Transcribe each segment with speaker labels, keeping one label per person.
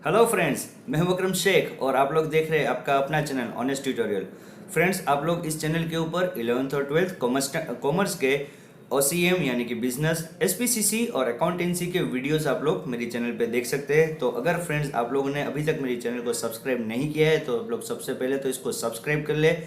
Speaker 1: Hello friends, मैं हूं विक्रम शेख और आप लोग देख रहे हैं आपका अपना चैनल ऑनेस्ट ट्यूटोरियल। फ्रेंड्स, आप लोग इस चैनल के ऊपर 11th और 12th कॉमर्स के OCM यानी कि बिजनेस, SPCC और अकाउंटेंसी के वीडियोस आप लोग मेरे चैनल पे देख सकते हैं। तो अगर फ्रेंड्स आप लोगों ने अभी तक मेरे चैनल को सब्सक्राइब नहीं किया है तो आप लोग सबसे पहले तो इसको सब्सक्राइब कर ले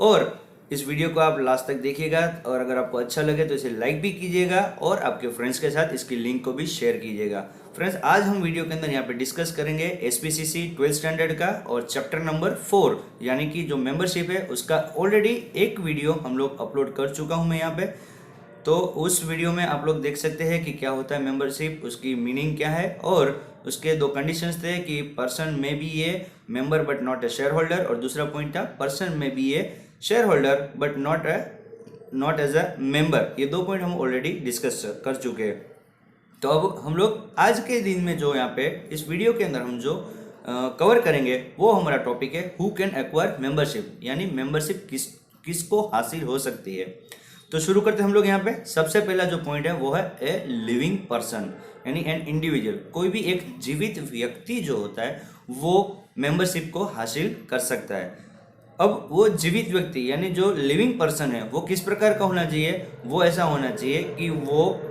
Speaker 1: और इस वीडियो को आप लास्ट तक देखिएगा। और अगर आपको अच्छा लगे तो इसे लाइक भी कीजिएगा और आपके फ्रेंड्स के साथ इसकी लिंक को भी शेयर कीजिएगा। फ्रेंड्स, आज हम वीडियो के अंदर यहाँ पे डिस्कस करेंगे SPCC 12th स्टैंडर्ड का और चैप्टर नंबर 4 यानी कि जो मेंबरशिप है उसका ऑलरेडी एक वीडियो हम लोग अपलोड कर चुका हूँ मैं यहाँ पे। तो उस वीडियो में आप लोग देख सकते हैं कि क्या होता है मेंबरशिप, उसकी मीनिंग क्या है और उसके दो कंडीशंस थे कि person may be a member but not a shareholder, और दूसरा पॉइंट था person may be a shareholder but not as a member. ये दो पॉइंट हम ऑलरेडी डिस्कस कर चुके हैं। तो अब हम लोग आज के दिन में जो यहाँ पे इस वीडियो के अंदर हम जो कवर करेंगे वो हमारा टॉपिक है हु कैन एक्वायर मेंबरशिप, यानी मेंबरशिप किसको हासिल हो सकती है। तो शुरू करते हैं हम लोग यहाँ पे। सबसे पहला जो पॉइंट है वो है ए लिविंग पर्सन, यानी एन इंडिविजुअल। कोई भी एक जीवित व्यक्ति जो होता है वो मेंबरशिप को हासिल कर सकता है। अब वो जीवित व्यक्ति यानी जो लिविंग पर्सन है वो किस प्रकार का होना चाहिए? वो ऐसा होना चाहिए कि वो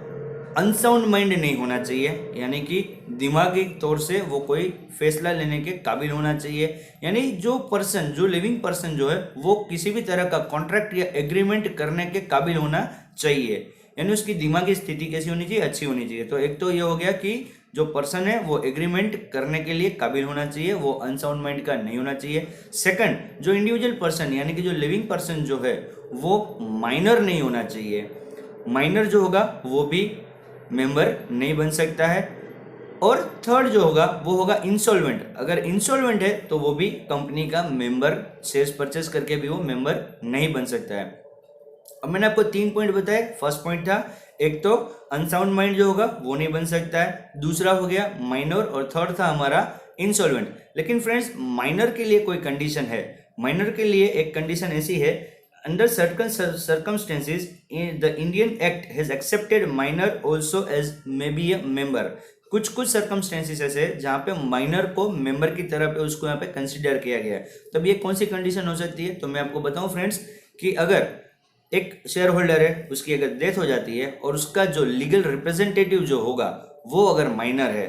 Speaker 1: अनसाउंड माइंड नहीं होना चाहिए, यानी कि दिमागी तौर से वो कोई फैसला लेने के काबिल होना चाहिए। यानी जो पर्सन, जो लिविंग पर्सन जो है वो किसी भी तरह का कॉन्ट्रैक्ट या एग्रीमेंट करने के काबिल होना चाहिए। यानी उसकी दिमागी स्थिति कैसी होनी चाहिए? अच्छी होनी चाहिए। तो एक तो ये हो गया कि जो पर्सन है वो एग्रीमेंट करने के लिए काबिल होना चाहिए, वो अनसाउंड माइंड का नहीं होना चाहिए। सेकंड, जो इंडिविजुअल पर्सन यानी कि जो लिविंग पर्सन जो है वो माइनर नहीं होना चाहिए। माइनर जो होगा वो भी मेंबर नहीं बन सकता है। और थर्ड जो होगा वो होगा इंसॉल्वेंट। अगर इंसॉल्वेंट है तो वो भी कंपनी का मेंबर, शेयर्स परचेस करके भी वो मेंबर नहीं बन सकता है। अब मैंने आपको 3 पॉइंट बताए। फर्स्ट पॉइंट था एक तो अनसाउंड माइंड जो होगा वो नहीं बन सकता है, दूसरा हो गया माइनर, और थर्ड था हमारा इंसॉल्वेंट। लेकिन फ्रेंड्स, माइनर के लिए कोई कंडीशन है। माइनर के लिए एक कंडीशन ऐसी है, under certain circumstances the Indian Act has accepted minor also as maybe a member। कुछ कुछ सर्कमस्टेंसेस ऐसे जहाँ पे माइनर को मेंबर की तरह पे उसको यहाँ पे कंसिडर किया गया है। तब ये कौन सी कंडीशन हो सकती है? तो मैं आपको बताऊं फ्रेंड्स कि अगर एक शेयर होल्डर है, उसकी अगर डेथ हो जाती है और उसका जो लीगल रिप्रेजेंटेटिव जो होगा वो अगर माइनर है,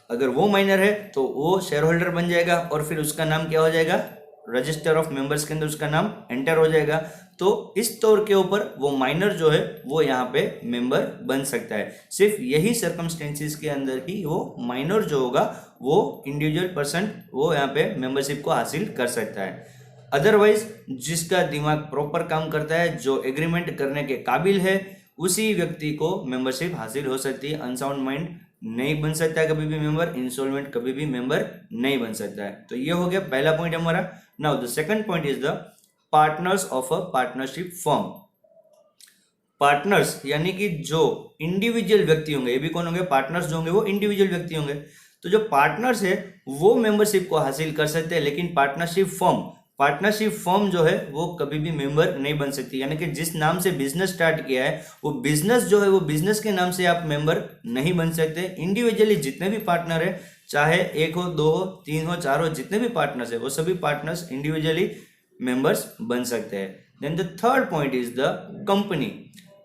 Speaker 1: अगर वो माइनर है तो वो शेयर होल्डर बन जाएगा और फिर उसका नाम क्या हो जाएगा? रजिस्टर ऑफ मेंबर्स के अंदर उसका नाम एंटर हो जाएगा। तो इस तौर के ऊपर वो माइनर जो है वो यहाँ पे मेंबर बन सकता है। सिर्फ यही सर्कमस्टेंसेस के अंदर ही वो माइनर जो होगा वो इंडिविजुअल पर्सन वो यहाँ पे मेंबरशिप को हासिल कर सकता है। अदरवाइज जिसका दिमाग प्रॉपर काम करता है, जो एग्रीमेंट करने के काबिल है, उसी व्यक्ति को मेंबरशिप हासिल हो सकती है। अनसाउंड माइंड नहीं बन सकता है कभी भी मेंबर, इंसॉल्वेंट कभी भी मेंबर नहीं बन सकता है। तो ये हो गया पहला पॉइंट हमारा। Now the second point is the partners of a partnership firm. Partners यानी कि जो इंडिविजुअल व्यक्ति होंगे, ये भी कौन होंगे? पार्टनर्स जो होंगे वो इंडिविजुअल व्यक्ति होंगे। तो जो पार्टनर्स है वो मेंबरशिप को हासिल कर सकते हैं, लेकिन पार्टनरशिप फर्म जो है वो कभी भी मेंबर नहीं बन सकती। यानी कि जिस नाम से बिजनेस स्टार्ट किया है वो बिजनेस जो है वो बिजनेस के नाम से आप मेंबर नहीं बन सकते। इंडिविजुअली जितने भी पार्टनर है, चाहे एक हो, दो हो, तीन हो, चार हो, जितने भी पार्टनर्स है वो सभी पार्टनर्स इंडिविजुअली मेंबर्स बन सकते हैं। Then the third point is the company.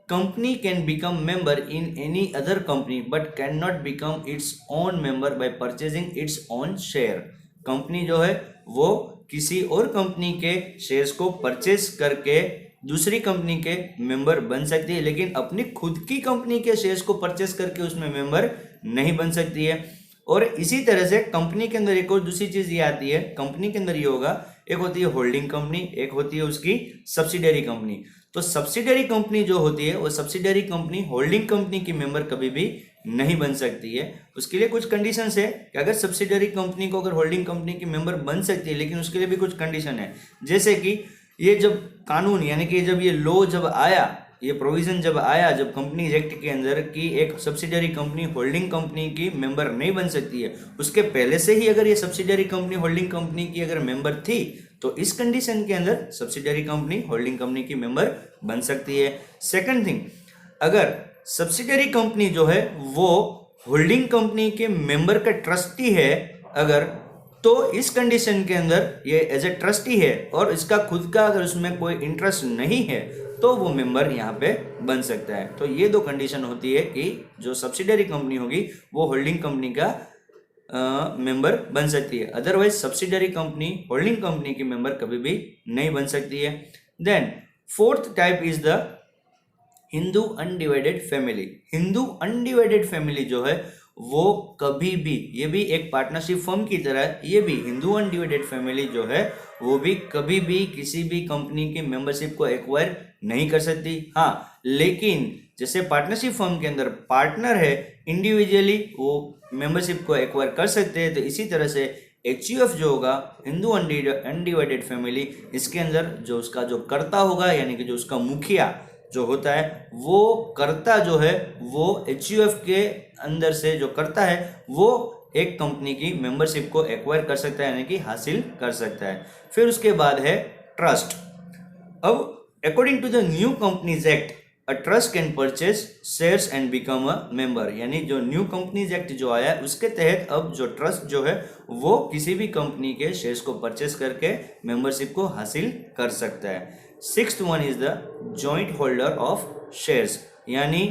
Speaker 1: Company can become member in any other company but cannot become its own member by purchasing its own share। Company जो है वो किसी और कंपनी के shares को परचेस करके दूसरी कंपनी के मेंबर बन सकती है, लेकिन अपनी खुद की कंपनी के शेयर्स को परचेस करके उसमें मेंबर नहीं बन सकती है। और इसी तरह से कंपनी के अंदर एक और दूसरी चीज ये आती है। कंपनी के अंदर ये होगा, एक होती है होल्डिंग कंपनी, एक होती है उसकी सब्सिडरी कंपनी। तो सब्सिडरी कंपनी जो होती है वो सब्सिडरी कंपनी होल्डिंग कंपनी की मेंबर कभी भी नहीं बन सकती है। उसके लिए कुछ कंडीशंस है कि अगर सब्सिडरी कंपनी को अगर होल्डिंग कंपनी की मेंबर बन सकती है, लेकिन उसके लिए भी कुछ कंडीशन है। जैसे कि ये जब कानून यानी कि जब ये लॉ जब आया, ये प्रोविजन जब आया, जब कंपनीज एक्ट के अंदर की एक सब्सिडरी कंपनी होल्डिंग कंपनी की मेंबर नहीं बन सकती है, उसके पहले से ही अगर ये सब्सिडरी कंपनी होल्डिंग कंपनी की अगर मेंबर थी तो इस कंडीशन के अंदर सब्सिडरी कंपनी होल्डिंग कंपनी की मेंबर बन सकती है। सेकंड थिंग, अगर सब्सिडरी कंपनी जो है वो होल्डिंग कंपनी के मेंबर का ट्रस्टी है अगर, तो इस कंडीशन के अंदर ये एज ए ट्रस्टी है और इसका खुद का अगर उसमें कोई इंटरेस्ट नहीं है तो वो मेंबर यहाँ पे बन सकता है। तो ये दो कंडीशन होती है कि जो सब्सिडरी कंपनी होगी वो होल्डिंग कंपनी का मेंबर बन सकती है, otherwise subsidiary company holding company की मेंबर कभी भी नहीं बन सकती है। Then fourth type is the Hindu undivided family. Hindu undivided family जो है वो कभी भी, ये भी एक पार्टनरशिप फर्म की तरह, ये भी हिंदू अनडिवाइडेड फैमिली जो है वो भी कभी भी किसी भी कंपनी की मेंबरशिप को एक्वायर नहीं कर सकती। हाँ, लेकिन जैसे पार्टनरशिप फर्म के अंदर पार्टनर है इंडिविजुअली वो मेंबरशिप को एक्वायर कर सकते हैं, तो इसी तरह से HUF जो होगा हिंदू अनडिवाइडेड फैमिली, इसके अंदर जो उसका जो कर्ता होगा यानी कि जो उसका मुखिया जो होता है वो कर्ता जो है वो HUF के अंदर से जो करता है वो एक कंपनी की मेंबरशिप को एक्वायर कर सकता है यानी कि हासिल कर सकता है। फिर उसके बाद है ट्रस्ट। अब according to the new companies act a trust can purchase shares and become a member, यानी जो न्यू कंपनीज एक्ट जो आया है उसके तहत अब जो ट्रस्ट जो है वो किसी भी कंपनी के शेयर्स को परचेज करके मेंबरशिप को हासिल कर सकता है। Sixth one is the joint holder of shares, यानी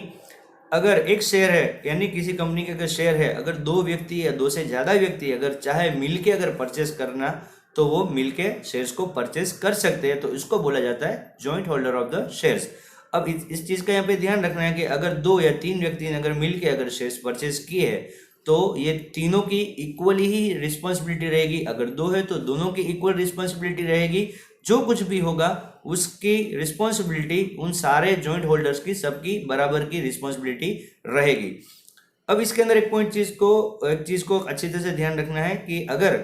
Speaker 1: अगर एक शेयर है यानी किसी कंपनी के अगर शेयर है, अगर दो व्यक्ति या दो से ज़्यादा व्यक्ति अगर चाहे मिलके अगर परचेस करना तो वो मिलके शेयर्स को परचेस कर सकते हैं, तो इसको बोला जाता है joint holder of the shares. अब इस चीज़ का यहाँ पे ध्यान रखना है कि अगर दो या तीन व्यक्ति ने अगर मिलके अगर शेयर्स परचेस किए हैं तो ये तीनों की इक्वली ही रिस्पॉन्सिबिलिटी रहेगी। अगर दो है तो दोनों की इक्वल रिस्पॉन्सिबिलिटी रहेगी, जो कुछ भी होगा उसकी रिस्पॉन्सिबिलिटी उन सारे जॉइंट होल्डर्स की सबकी बराबर की रिस्पॉन्सिबिलिटी रहेगी। अब इसके अंदर एक चीज़ को अच्छी तरह से ध्यान रखना है कि अगर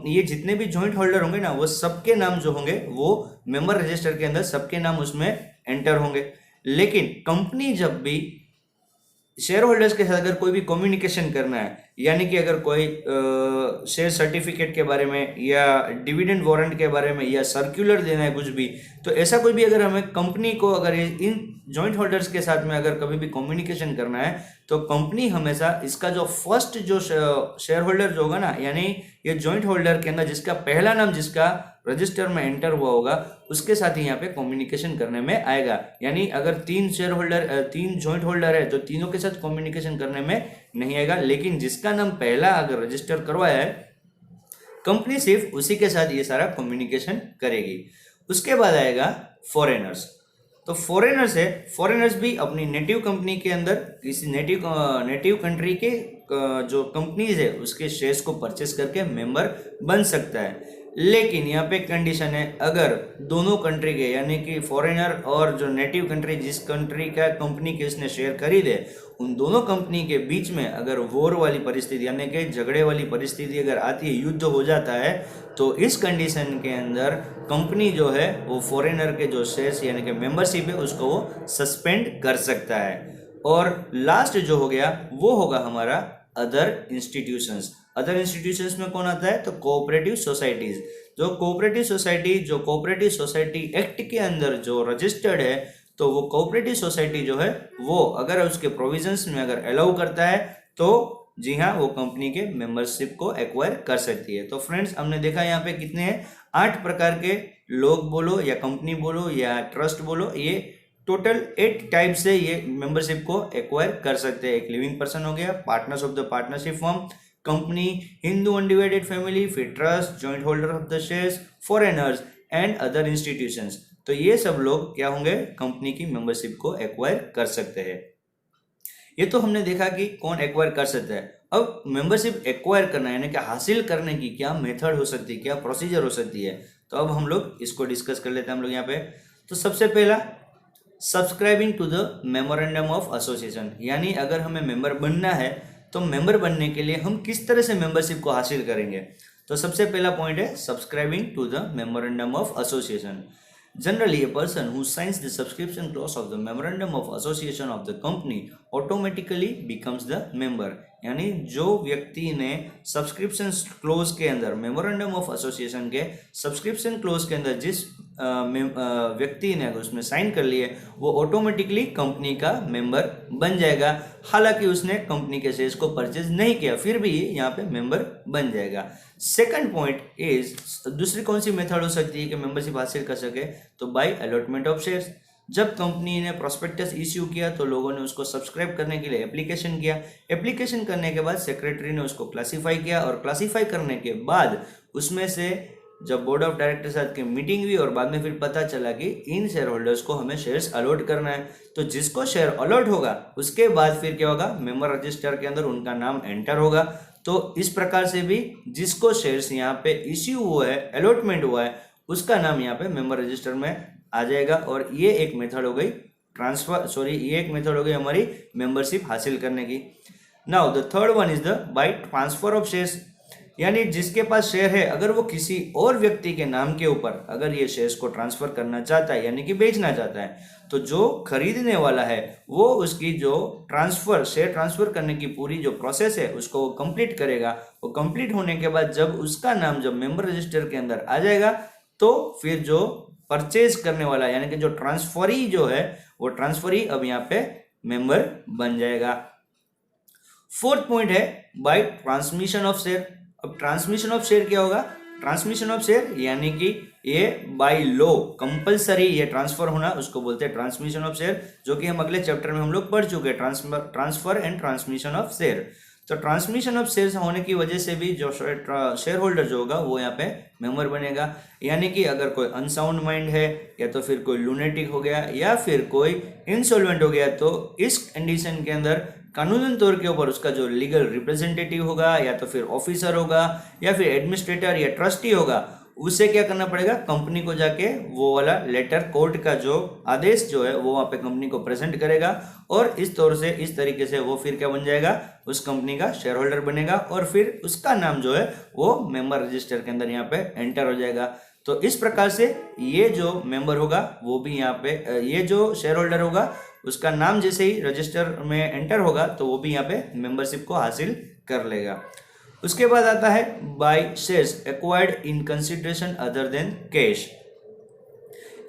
Speaker 1: ये जितने भी जॉइंट होल्डर होंगे ना वो सबके नाम जो होंगे वो मेंबर रजिस्टर के अंदर सबके नाम उसमें एंटर होंगे, लेकिन कंपनी जब भी शेयर होल्डर्स के साथ अगर कोई भी कम्युनिकेशन करना है यानी कि अगर कोई शेयर सर्टिफिकेट के बारे में या डिविडेंड वारंट के बारे में या सर्कुलर देना है कुछ भी, तो ऐसा कोई भी अगर हमें कंपनी को अगर इन जॉइंट होल्डर्स के साथ में अगर कभी भी कम्युनिकेशन करना है तो कंपनी हमेशा इसका जो फर्स्ट जो शेयर होल्डर जो होगा ना, यानी ये जॉइंट होल्डर के अंदर जिसका पहला नाम जिसका रजिस्टर में एंटर हुआ होगा उसके साथ ही यहाँ पे कम्युनिकेशन करने में आएगा। यानी अगर तीन जॉइंट होल्डर है तो तीनों के साथ कम्युनिकेशन करने में नहीं आएगा, लेकिन जिसका नाम पहला अगर रजिस्टर करवाया है कंपनी सिर्फ उसी के साथ ये सारा कम्युनिकेशन करेगी। उसके बाद आएगा फॉरेनर्स। तो फॉरेनर्स भी अपनी नेटिव कंपनी के अंदर किसी नेटिव कंट्री के जो कंपनीज है उसके शेयर्स को परचेस करके मेंबर बन सकता है, लेकिन यहाँ पे कंडीशन है अगर दोनों कंट्री के यानी कि फॉरेनर और जो नेटिव कंट्री जिस कंट्री का कंपनी के उसने शेयर खरीदे उन दोनों कंपनी के बीच में अगर वॉर वाली परिस्थिति यानी कि झगड़े वाली परिस्थिति अगर आती है, युद्ध हो जाता है, तो इस कंडीशन के अंदर कंपनी जो है वो फॉरेनर के जो शेयर्स यानी कि मेंबरशिप है उसको वो सस्पेंड कर सकता है। और लास्ट जो हो गया वो होगा हमारा अदर इंस्टीट्यूशंस। अदर इंस्टीट्यूशंस में कौन आता है तो कोऑपरेटिव सोसाइटीज। जो कोऑपरेटिव सोसाइटी एक्ट के अंदर जो रजिस्टर्ड है तो वो कोऑपरेटिव सोसाइटी जो है वो अगर उसके प्रोविजंस में अगर अलाउ करता है तो जी हाँ वो कंपनी के मेंबरशिप को एक्वायर कर सकती है। तो फ्रेंड्स हमने देखा यहाँ पे कितने हैं 8 प्रकार के लोग बोलो या कंपनी बोलो या ट्रस्ट बोलो, ये टोटल 8 टाइप से ये मेंबरशिप को एक्वायर कर सकते हैं। एक लिविंग पर्सन हो गया, partners of the partnership firm, company, Hindu undivided family, फिर trust, joint holder of the shares, foreigners and other institutions. तो ये सब लोग क्या होंगे कंपनी की मेंबरशिप को एक्वायर कर सकते हैं। ये तो हमने देखा कि कौन एक्वायर कर सकता है। अब मेंबरशिप एक्वायर करना यानी कि हासिल करने की क्या मेथड हो सकती है, क्या प्रोसीजर हो सकती है, तो अब हम लोग इसको डिस्कस कर लेते हैं हम लोग यहाँ पे। तो सबसे पहला subscribing to the memorandum of association, यानी अगर हमें मेंबर बनना है तो मेंबर बनने के लिए हम किस तरह से मेंबरशिप को हासिल करेंगे। तो सबसे पहला पॉइंट है subscribing to the memorandum of association. Generally, a person who signs the subscription clause of the memorandum of association of the company automatically becomes the member। यानी जो व्यक्ति ने सब्सक्रिप्शन क्लोज के अंदर मेमोरेंडम ऑफ एसोसिएशन के subscription close के अंदर जिस व्यक्ति ने अगर उसमें साइन कर लिए वो ऑटोमेटिकली कंपनी का मेंबर बन जाएगा। हालांकि उसने कंपनी के शेयर्स को परचेज नहीं किया, फिर भी ये यहाँ पे मेंबर बन जाएगा। सेकंड पॉइंट इज, दूसरी कौन सी मेथड हो सकती है कि मेंबरशिप हासिल कर सके, तो बाय अलॉटमेंट ऑफ शेयर्स। जब कंपनी ने प्रोस्पेक्टस इश्यू किया तो लोगों ने उसको सब्सक्राइब करने के लिए एप्लीकेशन किया। एप्लीकेशन करने के बाद सेक्रेटरी ने उसको क्लासीफाई किया और क्लासीफाई करने के बाद उसमें से जब बोर्ड ऑफ डायरेक्टर साथ की मीटिंग हुई और बाद में फिर पता चला कि इन शेयर होल्डर्स को हमें शेयर्स अलॉट करना है, तो जिसको शेयर अलॉट होगा उसके बाद फिर क्या होगा, मेंबर रजिस्टर के अंदर उनका नाम एंटर होगा। तो इस प्रकार से भी जिसको शेयर्स यहाँ पे इश्यू हुआ है, अलॉटमेंट हुआ है, उसका नाम यहाँ पे मेंबर रजिस्टर में आ जाएगा। और ये एक मेथड हो गई ये एक मेथड हो गई हमारी मेंबरशिप हासिल करने की। Now the third one is the by transfer of shares, यानी जिसके पास शेयर है अगर वो किसी और व्यक्ति के नाम के ऊपर अगर ये शेयर्स को ट्रांसफर करना चाहता है यानी कि बेचना चाहता है, तो जो खरीदने वाला है वो उसकी जो शेयर ट्रांसफर करने की पूरी जो प्रोसेस है उसको वो कंप्लीट करेगा। वो कंप्लीट होने के बाद जब उसका नाम जब मेंबर रजिस्टर के अंदर आ जाएगा तो फिर जो परचेज करने वाला यानी कि जो ट्रांसफरी जो है वो ट्रांसफरी अब यहाँ पे मेंबर बन जाएगा। फोर्थ पॉइंट है बाय ट्रांसमिशन ऑफ शेयर। अब ट्रांसमिशन ऑफ शेयर क्या होगा, ट्रांसमिशन ऑफ शेयर यानी कि ये बाय लॉ कंपलसरी ये ट्रांसफर होना, उसको बोलते हैं ट्रांसमिशन ऑफ शेयर, जो कि हम अगले चैप्टर में हम लोग पढ़ चुके हैं, transfer and transmission of share. तो ट्रांसमिशन ऑफ शेयर्स होने की वजह से भी जो शेयर होल्डर जो होगा वो यहाँ पे मेंबर बनेगा। यानी कि अगर कोई अनसाउंड माइंड है या तो फिर कोई लूनेटिक हो गया या फिर कोई इंसॉल्वेंट हो गया, तो इस कंडीशन के अंदर कानूनन तौर के ऊपर उसका जो लीगल रिप्रेजेंटेटिव होगा या तो फिर ऑफिसर होगा या फिर एडमिनिस्ट्रेटर या ट्रस्टी होगा, उसे क्या करना पड़ेगा, कंपनी को जाके वो वाला लेटर, कोर्ट का जो आदेश जो है वो वहाँ पे कंपनी को प्रेजेंट करेगा और इस तरीके से वो फिर क्या बन जाएगा, उस कंपनी का शेयर होल्डर बनेगा और फिर उसका नाम जो है वो मेंबर रजिस्टर के अंदर यहाँ पे एंटर हो जाएगा। तो इस प्रकार से ये जो मेंबर होगा वो भी यहाँ पे ये जो शेयर होल्डर होगा उसका नाम जैसे ही रजिस्टर में एंटर होगा तो वो भी यहाँ पे मेंबरशिप को हासिल कर लेगा। उसके बाद आता है by shares acquired in consideration other than cash.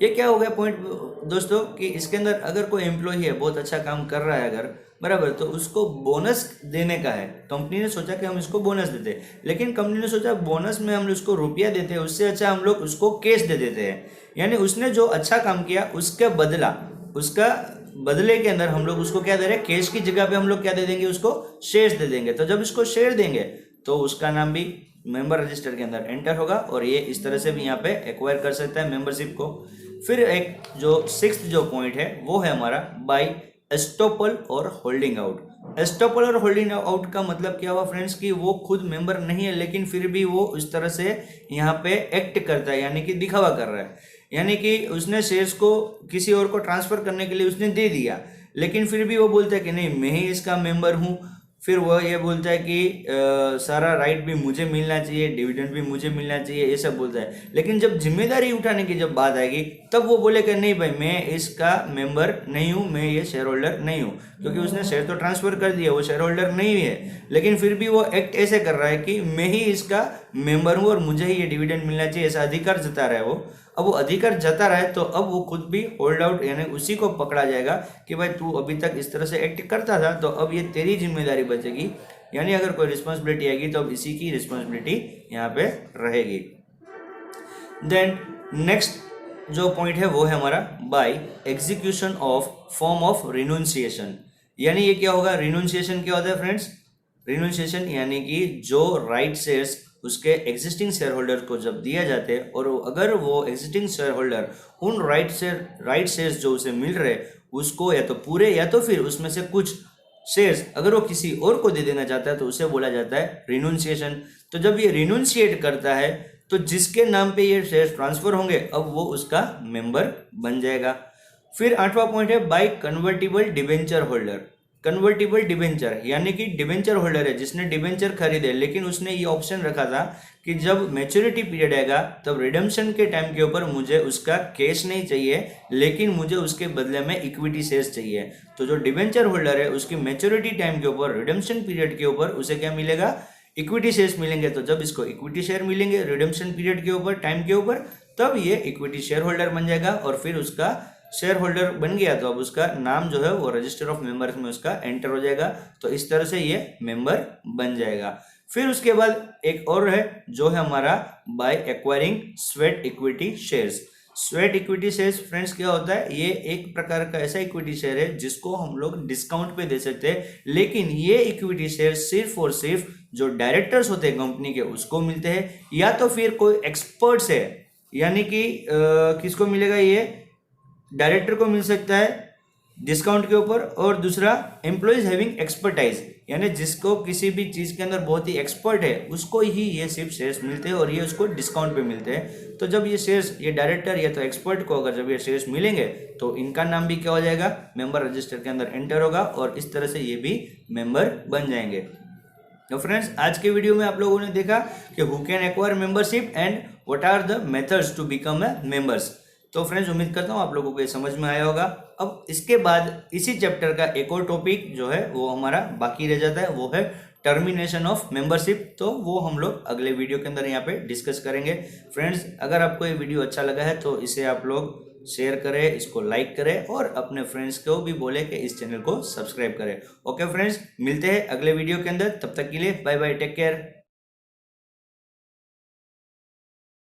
Speaker 1: ये क्या हो गया पॉइंट दोस्तों कि इसके अंदर अगर कोई एम्प्लॉय है बहुत अच्छा काम कर रहा है अगर बराबर, तो उसको बोनस देने का है। कंपनी ने सोचा कि हम इसको बोनस देते हैं, लेकिन कंपनी ने सोचा बोनस में हम उसको रुपया देते हैं, उससे अच्छा हम लोग उसको कैश दे देते हैं। यानी उसने जो अच्छा काम किया उसके बदले के अंदर हम लोग उसको क्या दे रहे हैं, कैश की जगह पे हम लोग क्या दे देंगे, उसको शेयर्स दे देंगे। तो जब इसको शेयर देंगे तो उसका नाम भी मेंबर रजिस्टर के अंदर एंटर होगा और ये इस तरह से भी यहाँ पे एक्वायर कर सकता है मेंबरशिप को। फिर एक जो सिक्स्थ जो पॉइंट है वो है हमारा बाय एस्टॉपल और होल्डिंग आउट। एस्टॉपल और होल्डिंग आउट का मतलब क्या हुआ फ्रेंड्स कि वो खुद मेंबर नहीं है लेकिन फिर भी वो उस तरह से यहाँ पे एक्ट करता है, यानी कि दिखावा कर रहा है। यानी कि उसने शेयर्स को किसी और को ट्रांसफर करने के लिए उसने दे दिया, लेकिन फिर भी वो बोलता है कि नहीं मैं ही इसका मेंबर हूँ। फिर वह ये बोलता है कि सारा राइट भी मुझे मिलना चाहिए, डिविडेंड भी मुझे मिलना चाहिए, ये सब बोलता है। लेकिन जब जिम्मेदारी उठाने की जब बात आएगी तब वो बोलेगा नहीं भाई मैं इसका मेंबर नहीं हूँ, मैं ये शेयर होल्डर नहीं हूँ, क्योंकि उसने शेयर तो ट्रांसफर कर दिया, वो शेयर होल्डर नहीं है। लेकिन फिर भी वो एक्ट ऐसे कर रहा है कि मैं ही इसका मेंबर हूँ और मुझे ही ये डिविडेंड मिलना चाहिए, ऐसा अधिकार जता रहा है वो। अब वो अधिकार जता रहा है तो अब वो खुद भी होल्ड आउट यानी उसी को पकड़ा जाएगा कि भाई तू अभी तक इस तरह से एक्ट करता था तो अब ये तेरी जिम्मेदारी बचेगी। यानी अगर कोई रिस्पॉन्सिबिलिटी आएगी तो अब इसी की रिस्पॉन्सिबिलिटी यहाँ पे रहेगी। देन नेक्स्ट जो पॉइंट है वो है हमारा by execution of form of renunciation. यानी ये क्या होगा, रिनउंसिएशन क्या होता है फ्रेंड्स, रिनउंसिएशन यानी कि जो राइट शेयर्स उसके एग्जिस्टिंग शेयर होल्डर को जब दिया जाते हैं और अगर वो एग्जिस्टिंग शेयर होल्डर उन राइट शेयर्स जो उसे मिल रहे उसको या तो पूरे या तो फिर उसमें से कुछ शेयर्स अगर वो किसी और को दे देना चाहता है तो उसे बोला जाता है रिनउंसिएशन। तो जब ये रिनउंसिएट करता है तो जिसके नाम पे ये शेयर्स ट्रांसफर होंगे अब वो उसका मेंबर बन जाएगा। फिर 8वां पॉइंट है by convertible debenture holder. Convertible debenture यानी कि डिबेंचर होल्डर है जिसने डिबेंचर खरीदे लेकिन उसने ये ऑप्शन रखा था कि जब मैच्योरिटी पीरियड आएगा तब रिडम्पशन के टाइम के ऊपर मुझे उसका कैश नहीं चाहिए लेकिन मुझे उसके बदले में इक्विटी शेयर्स चाहिए। तो जो डिबेंचर होल्डर है उसकी मैच्योरिटी टाइम के ऊपर रिडम्पशन पीरियड के ऊपर उसे क्या मिलेगा, इक्विटी शेयर्स मिलेंगे। तो जब इसको इक्विटी शेयर मिलेंगे रिडम्पशन पीरियड के ऊपर टाइम के ऊपर तब ये इक्विटी शेयर होल्डर बन जाएगा और फिर उसका शेयर होल्डर बन गया तो अब उसका नाम जो है वो रजिस्टर ऑफ मेंबर्स में उसका एंटर हो जाएगा। तो इस तरह से ये मेंबर बन जाएगा। फिर उसके बाद एक और है जो है हमारा by acquiring sweat equity shares. Sweat equity shares friends क्या होता है, ये एक प्रकार का ऐसा इक्विटी शेयर है जिसको हम लोग डिस्काउंट पे दे सकते हैं, लेकिन ये इक्विटी शेयर सिर्फ और सिर्फ जो डायरेक्टर्स होते हैं कंपनी के उसको मिलते हैं, या तो फिर कोई एक्सपर्ट्स है, यानी कि किसको मिलेगा, ये डायरेक्टर को मिल सकता है डिस्काउंट के ऊपर, और दूसरा एम्प्लॉइज हैविंग एक्सपर्टाइज, यानी जिसको किसी भी चीज़ के अंदर बहुत ही एक्सपर्ट है उसको ही ये सिर्फ शेयर्स मिलते हैं और ये उसको डिस्काउंट पे मिलते हैं। तो जब ये शेयर्स ये डायरेक्टर या तो एक्सपर्ट को अगर जब ये शेयर्स मिलेंगे तो इनका नाम भी क्या हो जाएगा, मेंबर रजिस्टर के अंदर एंटर होगा और इस तरह से ये भी मेंबर बन जाएंगे। तो फ्रेंड्स आज के वीडियो में आप लोगों ने देखा कि who can acquire membership and what are the methods to become a members. तो फ्रेंड्स उम्मीद करता हूँ आप लोगों को ये समझ में आया होगा। अब इसके बाद इसी चैप्टर का एक और टॉपिक जो है वो हमारा बाकी रह जाता है, वो है टर्मिनेशन ऑफ मेंबरशिप। तो वो हम लोग अगले वीडियो के अंदर यहाँ पे डिस्कस करेंगे। फ्रेंड्स अगर आपको ये वीडियो अच्छा लगा है तो इसे आप लोग शेयर करें, इसको लाइक करें और अपने फ्रेंड्स को भी बोले कि इस चैनल को सब्सक्राइब करें। ओके फ्रेंड्स, मिलते हैं अगले वीडियो के अंदर, तब तक के लिए बाय बाय, टेक केयर।